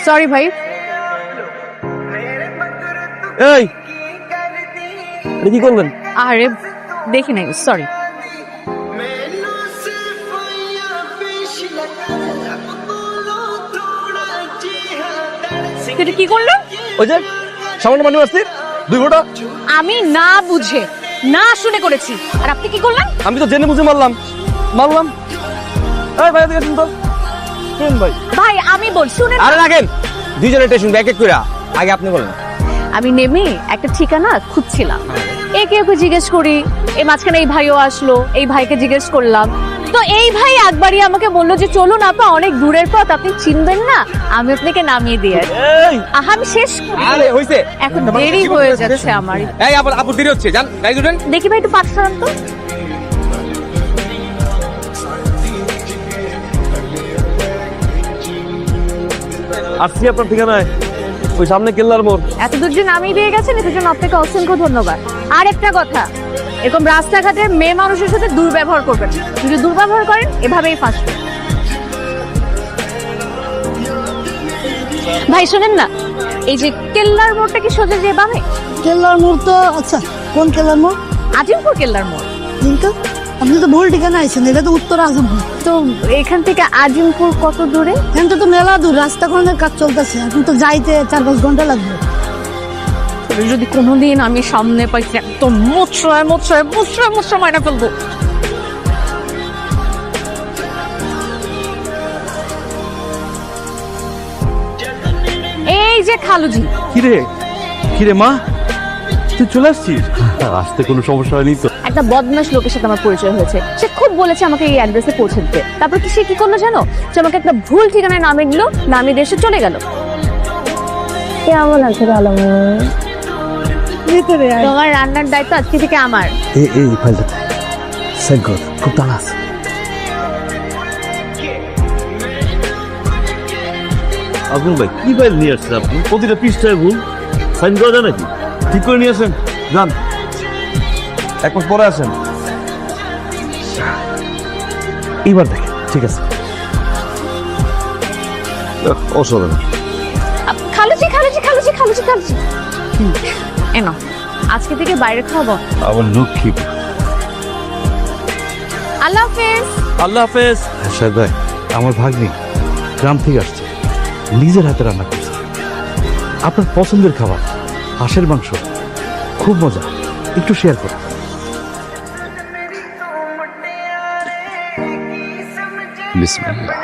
Sorry ভাই। এই কি করলেন? আরে দেখি নাই, সরি। এটা কি করলো? ওই যে সামান্য পানি মারছি 2 ঘন্টা। আমি না বুঝে না শুনে করেছি, আর আপনি কি করলেন? আমি তো জেনে বুঝে মারলাম। এই ভাই দেখেন তো। শুনুন ভাই। ভাই আমি বল, শুনেন। আরে রাখেন, দুইজনে টেনশন এক এক করে। আগে আপনি বলেন। আমি নেমে একটা ঠিকানা খুঁজছিলাম, একে ওকে জিজ্ঞেস করি, এই মাঝখানে এই ভাইও আসলো, এই ভাইকে জিজ্ঞেস করলাম, তো এই ভাই একবারই আমাকে বললো যে চলুন আপা, অনেক দূরের পথ, আপনি চিনবেন না, আমি আপনাকে নামিয়ে দিয়ে আসি। আমি শেষ করি। আরে হইছে, এখন দেরি হয়ে যাচ্ছে আমার। এই আপু দেরি হচ্ছে, যান গাড়ি উঠেন। দেখি ভাই একটু পাঠ সরান তো। আসছি আপনার ঠিকানায়, ওই সামনে কেল্লার মোড়। এত দূর যে নামিয়ে দিয়ে গেছেন, এটার জন্য আপনাকে অসংখ্য ধন্যবাদ। আর একটা কথা, এরকম রাস্তাঘাটে মেয়ে মানুষের সাথে দুর্ব্যবহার করবেন, যদি দুর্ব্যবহার করেন এভাবেই ফাঁসবেন। ভাই শোনেন না, এই যে কেল্লার মোড়টা কি সোজা যে বামে? কেল্লার মোড় তো, আচ্ছা কোন কেল্লার মোড়? আজিমপুর কেল্লার মোড়। কিন্তু আপনি তো ভুল ঠিকানা আইছেন, এটা তো উত্তর আজমপুর। তো এখান থেকে আজিমপুর কত দূরে? এখান তো মেলা দূর, রাস্তা খননের কাজ চলতেছে, এখন তো যাইতে 4-5 ঘন্টা লাগবে। যদি কোনোদিন আমি সামনে পাইছি, একদম মুচড়ায় মুচড়ায় মুচড়ায় মুচড়ায় মাইনা ফেলবো। এই যে খালুজি। কিরে মা, তুই চলে আসছিস? আসতে কোনো সমস্যা হয়নি তো? একটা বদমাশ লোকের সাথে আমার পরিচয় হয়েছে, সে খুব বলেছে আমাকে এই অ্যাড্রেসে পৌঁছে দিতে। তারপর কি সে কি করলো জানো? সে আমাকে একটা ভুল ঠিকানায় নামিয়ে দিল, নামিয়ে দিয়ে সে চলে গেল। কেমন আছে ভিতরে আয়। তোমার রান্নার দায়িত্ব আজকে থেকে আমার। এই ফাইলটা সাইন কর, খুব টানা আছে। আবুল ভাই কি ফাইল নিয়ে আসছেন আপনি? প্রতিটা পৃষ্ঠায় ভুল, সাইন করা যায় নাকি? ঠিক করে নিয়ে আসেন, যান। 1 মাস পরে আসেন। এবার দেখেন, ঠিক আছে। অসাধারণ। খালুজি খালুজি খালুজি খালুজি খালুজি, এনো আজকে থেকে বাইরে খাওয়াবো। আমার লক্ষ্মী। আল্লাহ হাফেজ। আল্লাহ হাফেজ। সাহেব ভাই, আমার ভাগ্নি গ্রাম থেকে আসছে, নিজের হাতে রান্না করছে আপনার পছন্দের খাবার, হাঁসের মাংস, খুব মজা, একটু শেয়ার করুন। বিসমিল্লাহ।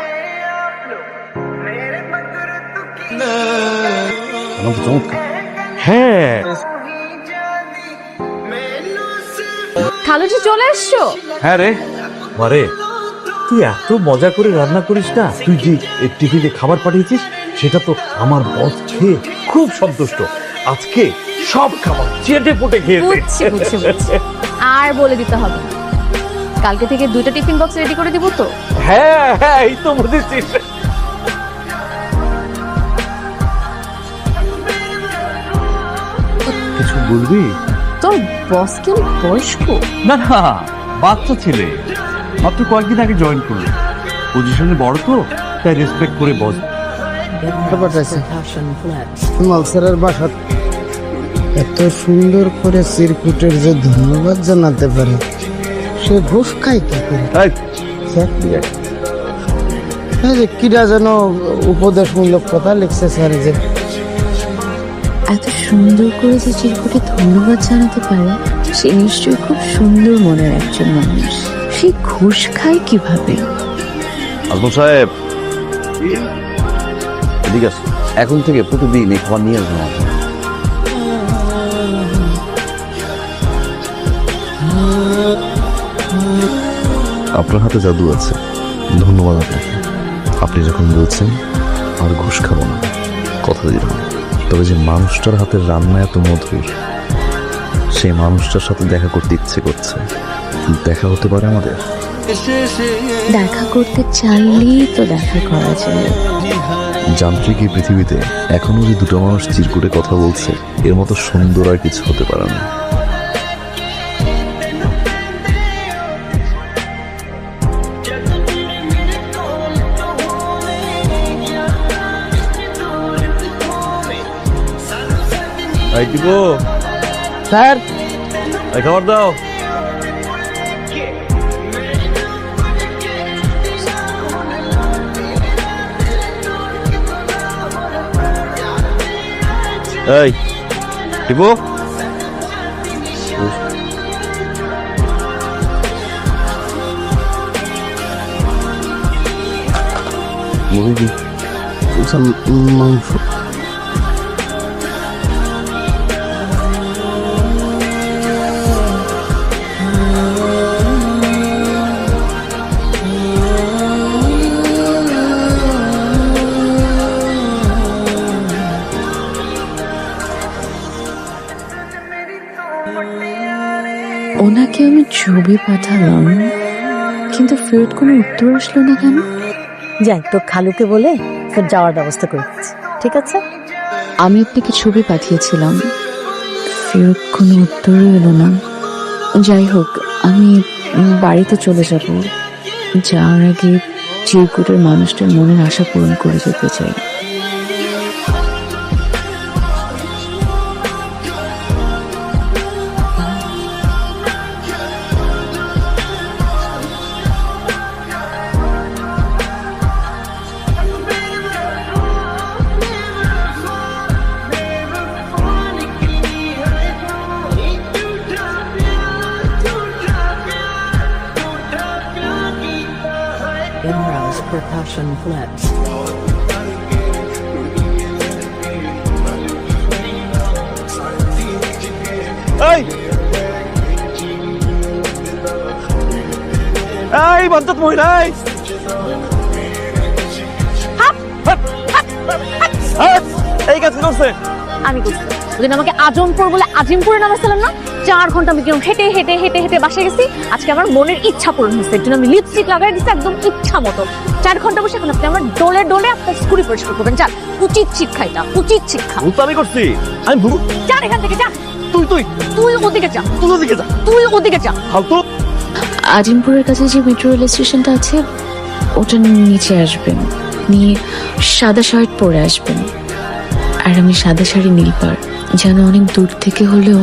চমৎকার। হ্যাঁ, খালুজি চলে এসছো? হ্যাঁ রে মারে, তুই এত মজা করে রান্না করিস না। তুই যে টিফিনে খাবার পাঠিয়েছিস, সেটা তো আমার বস খেয়ে খুব সন্তুষ্ট। আজকে সব খাবার চেটে পুটে খেয়েছে। বুঝছি বুঝছি বুঝছি, আর বলে দিতে হবে না। কালকে থেকে 2টা টিফিন বক্স রেডি করে দিব তো? হ্যাঁ হ্যাঁ, এই তো বুঝেছিস। কিছু বলবি? তোর বস কি বয়স্ক? না না, বাচ্চা ছেলে, মাত্র কয়েকদিন আগে জয়েন করলো, পজিশনে বড় তো, তাই রেসপেক্ট করে বস। মালসারের বাসা এত সুন্দর করে চিরকুটের যে ধন্যবাদ জানাতে পারে, সে ঘুষ খায় কি করে? এই যে কিরা যেন উপদেশমূলক কথা লিখছে স্যার, যে এত সুন্দর করে যে চিরকুটে ধন্যবাদ জানাতে পারে, সে নিশ্চয়ই খুব সুন্দর মনের একজন মানুষ। সে ঘুষ খায় কিভাবে? আজমল সাহেব, ঠিক আছে, এখন থেকে প্রতিদিন এই খাবার নিয়ে আসবেন। আপনার হাতে জাদু আছে, ধন্যবাদ আপনাকে। আপনি যখন বলছেন আর ঘুষ খাবো না, কথা দিলাম। তবে যে মানুষটার হাতের রান্না এত মধুর, সেই মানুষটার সাথে দেখা করতে ইচ্ছে করছে। দেখা হতে পারে আমাদের? দেখা করতে চাইলেই তো দেখা করা যায়। যান্ত্রিক এই পৃথিবীতে এখনো যে 2টো মানুষ চিরকুটে কথা বলছে, এর মতো সুন্দর আর কিছু হতে পারে না। ভাই টিপু, স্যার এই খাবার দাও। এই টিপু, মুরগি মাংস ওনাকে আমি ছবি পাঠালাম, কিন্তু ফেরত কোনো উত্তর আসলো না কেন? যাই তো খালুকে বলে ফের যাওয়ার ব্যবস্থা করে দিচ্ছি, ঠিক আছে? আমি আপনাকে ছবি পাঠিয়েছিলাম, ফেরত কোনো উত্তরও এলো না। যাই হোক, আমি বাড়িতে চলে যাব। যাওয়ার আগে চিরকুটের মানুষটার মনের আশা পূরণ করে যেতে চাই। Imral's percussion flips. এই এই বাঞ্চত মহিলা, এই এই কাজ করছে। আমি করছি ওদিন আমাকে আজমপুর বলে আজিমপুরে নামাইছিলাম না, 4 ঘন্টা আমি কিরকম হেঁটে হেঁটে হেঁটে হেঁটে বাসে গেছি। আজকে আমার মনের ইচ্ছা পূরণ হয়েছে, এর জন্য আমি লিপস্টিক লাগাই দিচ্ছি একদম ইচ্ছা মতো। 4 ঘন্টা বসে এখন আপনি আমার ডোলে ডোলে আপনার স্কুটি পরিষ্কার করবেন। যান, উচিত শিক্ষা, এটা উচিত শিক্ষা। ভুল তো আমি করছি, আমি ভুল। যান এখান থেকে, যান। তুই তুই তুই ওদিকে যা, তুই ওদিকে যা, তুই ওদিকে যা। ফালতু। আজিমপুরের কাছে যে মেট্রো রেল স্টেশনটা আছে, ওটা নিচে আসবেন, নিয়ে সাদা শার্ট পরে আসবেন। আর আমি সাদা শাড়ি নীল পাড়, যেন অনেক দূর থেকে হলেও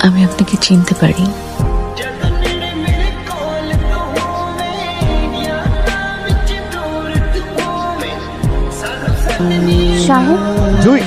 আমি আপনাকে চিনতে পারি। সাহেব, জুই